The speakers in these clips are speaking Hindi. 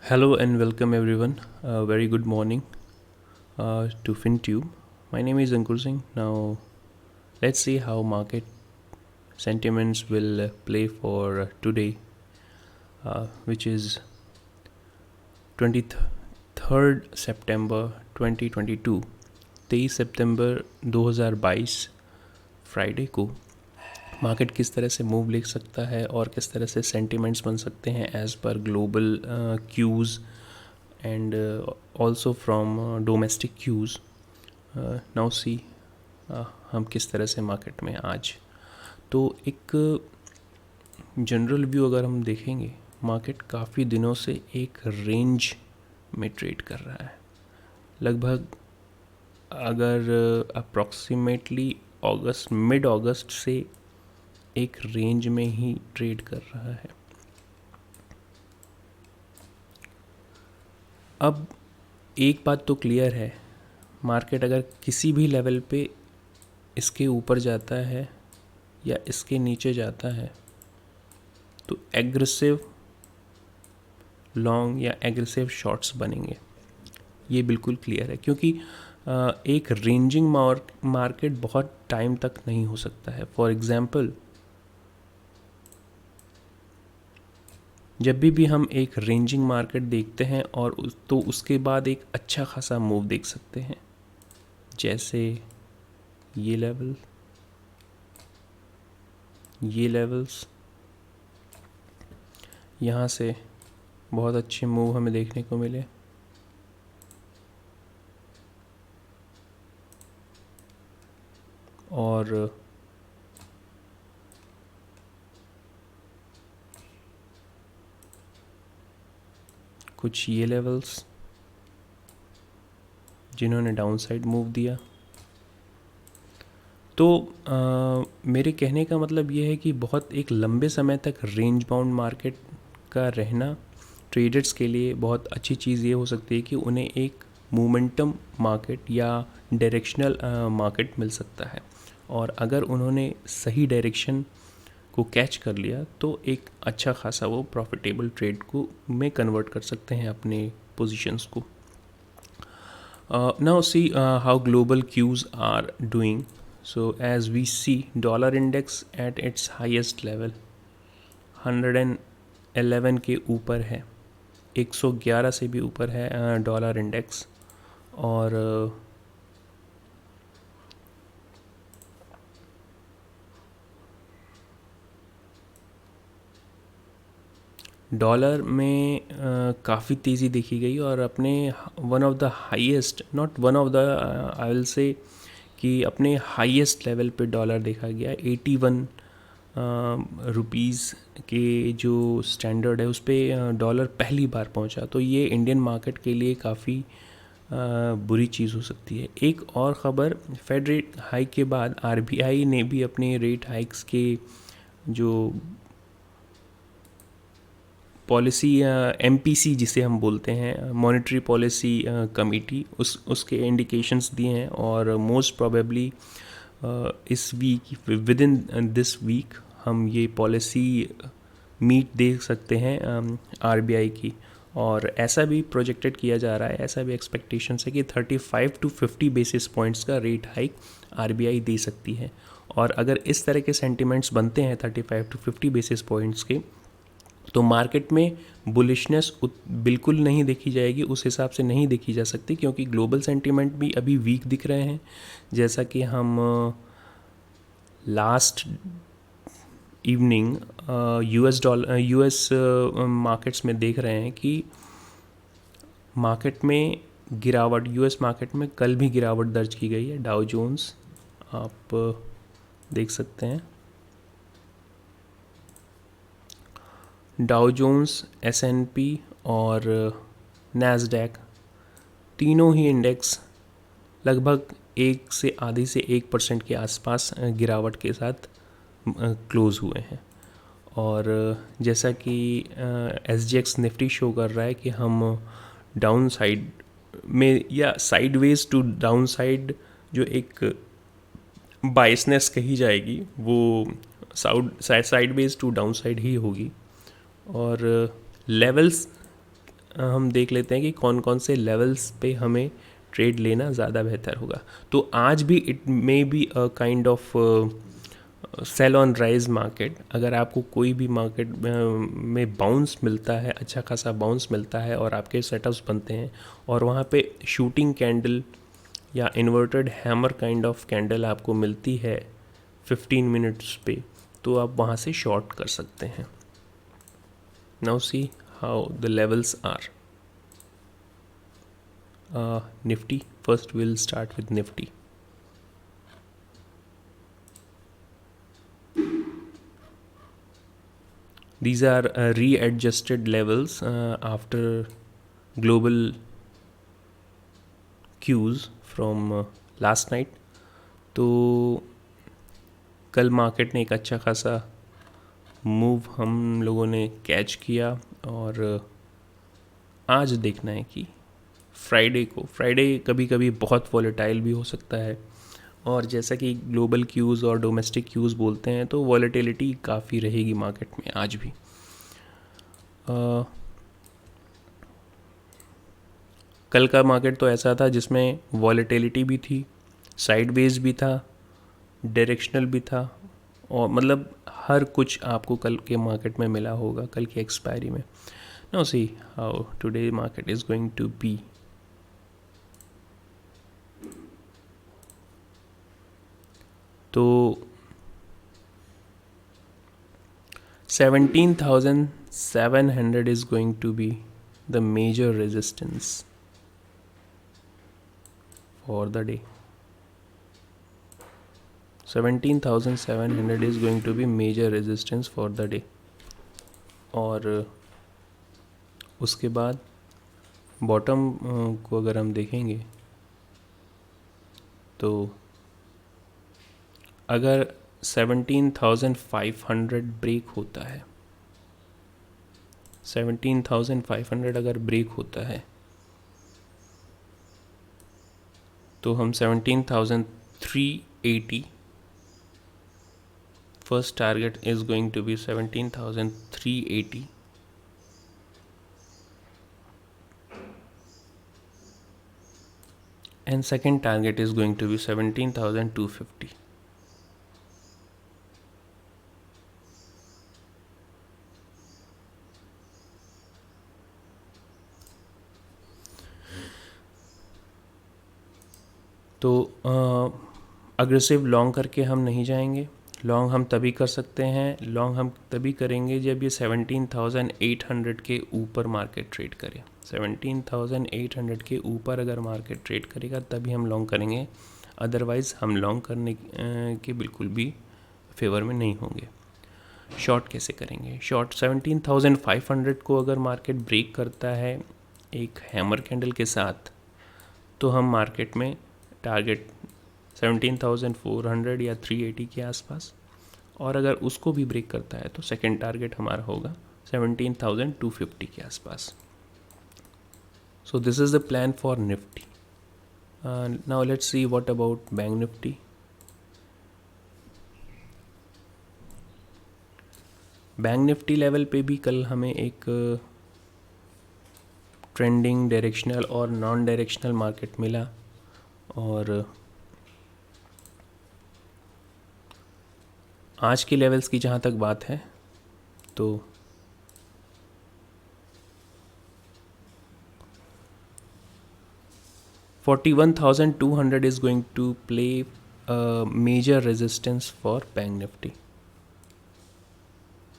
Hello and welcome everyone. Very good morning to FinTube. My name is Ankur Singh. Now let's see how market sentiments will play for today, which is 23rd September 2022. 23 September 2022 Friday को मार्केट किस तरह से मूव ले सकता है और किस तरह से सेंटिमेंट्स बन सकते हैं as per global cues and also from domestic cues. Now see हम किस तरह से मार्केट में आज तो एक जनरल व्यू अगर हम देखेंगे, मार्केट काफ़ी दिनों से एक रेंज में ट्रेड कर रहा है। लगभग अगर अप्रॉक्सीमेटली मिड अगस्त से एक रेंज में ही ट्रेड कर रहा है। अब एक बात तो क्लियर है, मार्केट अगर किसी भी लेवल पे इसके ऊपर जाता है या इसके नीचे जाता है तो एग्रेसिव लॉन्ग या एग्रेसिव शॉर्ट्स बनेंगे, ये बिल्कुल क्लियर है। क्योंकि एक रेंजिंग मार्केट बहुत टाइम तक नहीं हो सकता है। फॉर एग्जांपल, जब भी हम एक रेंजिंग मार्केट देखते हैं और तो उसके बाद एक अच्छा खासा मूव देख सकते हैं, जैसे ये लेवल्स यहाँ से बहुत अच्छे मूव हमें देखने को मिले। और कुछ ये लेवल्स जिन्होंने डाउन साइड मूव दिया। तो मेरे कहने का मतलब ये है कि बहुत एक लंबे समय तक रेंज बाउंड मार्केट का रहना ट्रेडर्स के लिए बहुत अच्छी चीज़ ये हो सकती है कि उन्हें एक मोमेंटम मार्केट या डायरेक्शनल मार्केट मिल सकता है। और अगर उन्होंने सही डायरेक्शन को कैच कर लिया तो एक अच्छा खासा वो प्रॉफिटेबल ट्रेड को में कन्वर्ट कर सकते हैं अपने पोजीशंस को। Now see how global cues are doing. So as we see, dollar index at its highest level 111 के ऊपर है, 111 से भी ऊपर है डॉलर इंडेक्स। और डॉलर में काफ़ी तेज़ी देखी गई और अपने one of the highest, not one of the, I will say कि अपने हाईएस्ट लेवल पे डॉलर देखा गया 81 रुपीज़ के जो स्टैंडर्ड है उस पर डॉलर पहली बार पहुंचा। तो ये इंडियन मार्केट के लिए काफ़ी बुरी चीज़ हो सकती है। एक और ख़बर, फेड रेट हाइक के बाद आरबीआई ने भी अपने रेट हाइक्स के जो पॉलिसी एमपीसी जिसे हम बोलते हैं, मॉनेटरी पॉलिसी कमेटी, उसके इंडिकेशंस दिए हैं। और मोस्ट प्रोबेबली इस week, with in this week, हम ये पॉलिसी मीट देख सकते हैं आरबीआई की। और ऐसा भी प्रोजेक्टेड किया जा रहा है, ऐसा भी एक्सपेक्टेशन है कि 35 to 50 बेसिस पॉइंट्स का रेट हाइक आरबीआई दे सकती है। और अगर इस तरह के सेंटिमेंट्स बनते हैं 35 to 50 बेसिस पॉइंट्स के, तो मार्केट में बुलिशनेस बिल्कुल नहीं देखी जाएगी, उस हिसाब से नहीं देखी जा सकती, क्योंकि ग्लोबल सेंटीमेंट भी अभी वीक दिख रहे हैं। जैसा कि हम लास्ट इवनिंग यूएस मार्केट्स में देख रहे हैं कि मार्केट में गिरावट, यूएस मार्केट में कल भी गिरावट दर्ज की गई है। डाउ जोन्स आप देख सकते हैं, डाउ जोन्स, एसएनपी और नैस्डैक, तीनों ही इंडेक्स लगभग 1% के आसपास गिरावट के साथ क्लोज़ हुए हैं। और जैसा कि एसजीएक्स निफ्टी शो कर रहा है कि हम डाउन साइड में या साइडवेज टू डाउन साइड जो एक बाइसनेस कही जाएगी वो साइडवेज टू डाउन साइड ही होगी। और लेवल्स हम देख लेते हैं कि कौन कौन से लेवल्स पे हमें ट्रेड लेना ज़्यादा बेहतर होगा। तो आज भी it may be a kind of sell on rise market. अगर आपको कोई भी मार्केट में बाउंस मिलता है, अच्छा खासा बाउंस मिलता है और आपके सेटअप्स बनते हैं और वहाँ पे शूटिंग कैंडल या inverted hammer kind of candle आपको मिलती है 15 मिनट्स पे, तो आप वहाँ से शॉर्ट कर सकते हैं। Now see how the levels are. Nifty, first will start with nifty. These are readjusted levels after global cues from last night. तो कल मार्केट ने एक अच्छा खासा मूव हम लोगों ने कैच किया और आज देखना है कि फ्राइडे कभी कभी बहुत वॉलेटाइल भी हो सकता है और जैसा कि ग्लोबल क्यूज़ और डोमेस्टिक क्यूज़ बोलते हैं तो वॉलेटिलिटी काफ़ी रहेगी मार्केट में आज भी। कल का मार्केट तो ऐसा था जिसमें वॉलेटिलिटी भी थी, साइडवेज भी था, डायरेक्शनल भी था और मतलब हर कुछ आपको कल के मार्केट में मिला होगा कल की एक्सपायरी में। Now see how today market is going to be. तो 17,700 is going to be the major resistance for the day. 17,700 is going to be major resistance for the day. और उसके बाद बॉटम को अगर हम देखेंगे तो अगर 17,500 ब्रेक होता है, 17,500 अगर ब्रेक होता है तो हम 17,380, first target is going to be 17,380 and second target is going to be 17,250. तो अग्रेसिव लॉन्ग करके हम नहीं जाएंगे। लॉन्ग हम तभी कर सकते हैं, लॉन्ग हम तभी करेंगे जब ये 17,800 के ऊपर मार्केट ट्रेड करे। 17,800 के ऊपर अगर मार्केट ट्रेड करेगा तभी हम लॉन्ग करेंगे, अदरवाइज़ हम लॉन्ग करने के बिल्कुल भी फेवर में नहीं होंगे। शॉर्ट कैसे करेंगे? शॉर्ट 17,500 को अगर मार्केट ब्रेक करता है एक हैमर कैंडल के साथ तो हम मार्केट में टारगेट 17,400 या 380 के आसपास, और अगर उसको भी ब्रेक करता है तो सेकंड टारगेट हमारा होगा 17,250 के आसपास। So this is the plan for Nifty. Now let's see what about bank Nifty. Bank Nifty level पे भी कल हमें एक ट्रेंडिंग, डायरेक्शनल और नॉन डायरेक्शनल मार्केट मिला और आज के लेवल्स की जहाँ तक बात है तो 41,200 is going to play a major resistance for Bank Nifty.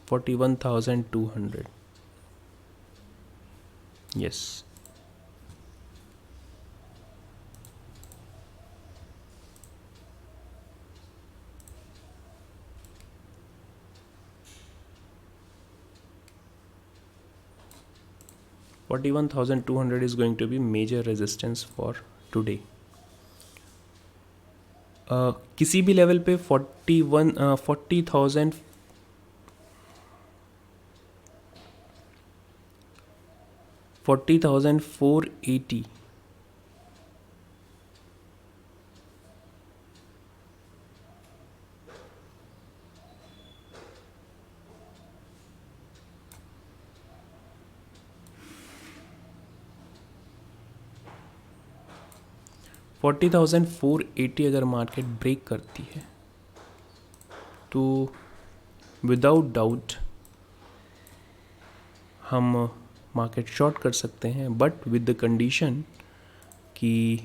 41,200. Yes. $41,200 is going to be major resistance for today. किसी भी लेवल पे 40,000 40,480 40,480 40,480 अगर मार्केट ब्रेक करती है तो विदाउट डाउट हम मार्केट शॉर्ट कर सकते हैं, बट विद द कंडीशन कि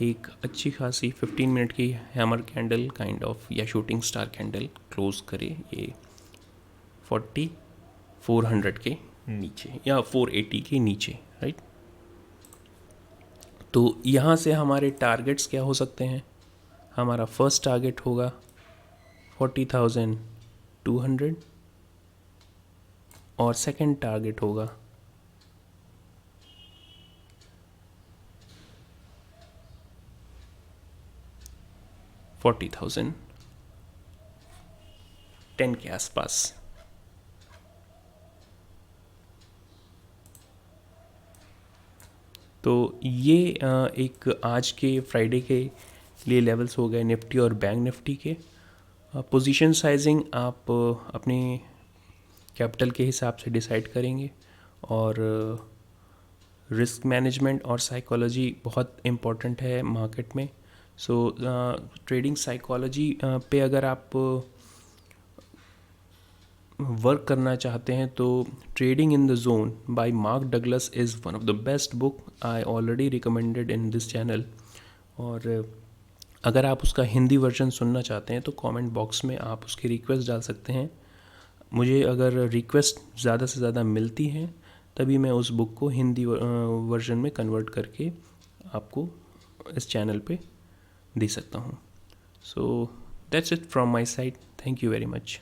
एक अच्छी खासी 15 मिनट की हैमर कैंडल काइंड ऑफ या शूटिंग स्टार कैंडल क्लोज करे ये 400 के नीचे या 480 के नीचे, राइट। तो यहाँ से हमारे टारगेट्स क्या हो सकते हैं? हमारा फर्स्ट टारगेट होगा 40,200 और सेकंड टारगेट होगा 40,010 के आसपास। तो ये एक आज के फ्राइडे के लिए लेवल्स हो गए निफ्टी और बैंक निफ्टी के। पोजीशन साइजिंग आप अपने कैपिटल के हिसाब से डिसाइड करेंगे, और रिस्क मैनेजमेंट और साइकोलॉजी बहुत इम्पॉर्टेंट है मार्केट में। सो ट्रेडिंग साइकोलॉजी पे अगर आप वर्क करना चाहते हैं तो trading in the zone bye mark Douglas is one of the best book I already recommended in this channel. और अगर आप उसका हिंदी वर्जन सुनना चाहते हैं तो कमेंट बॉक्स में आप उसकी रिक्वेस्ट डाल सकते हैं। मुझे अगर रिक्वेस्ट ज़्यादा से ज़्यादा मिलती हैं तभी मैं उस बुक को हिंदी वर्जन में कन्वर्ट करके आपको इस चैनल पे दे सकता हूँ। So that's it from my side. Thank you very much.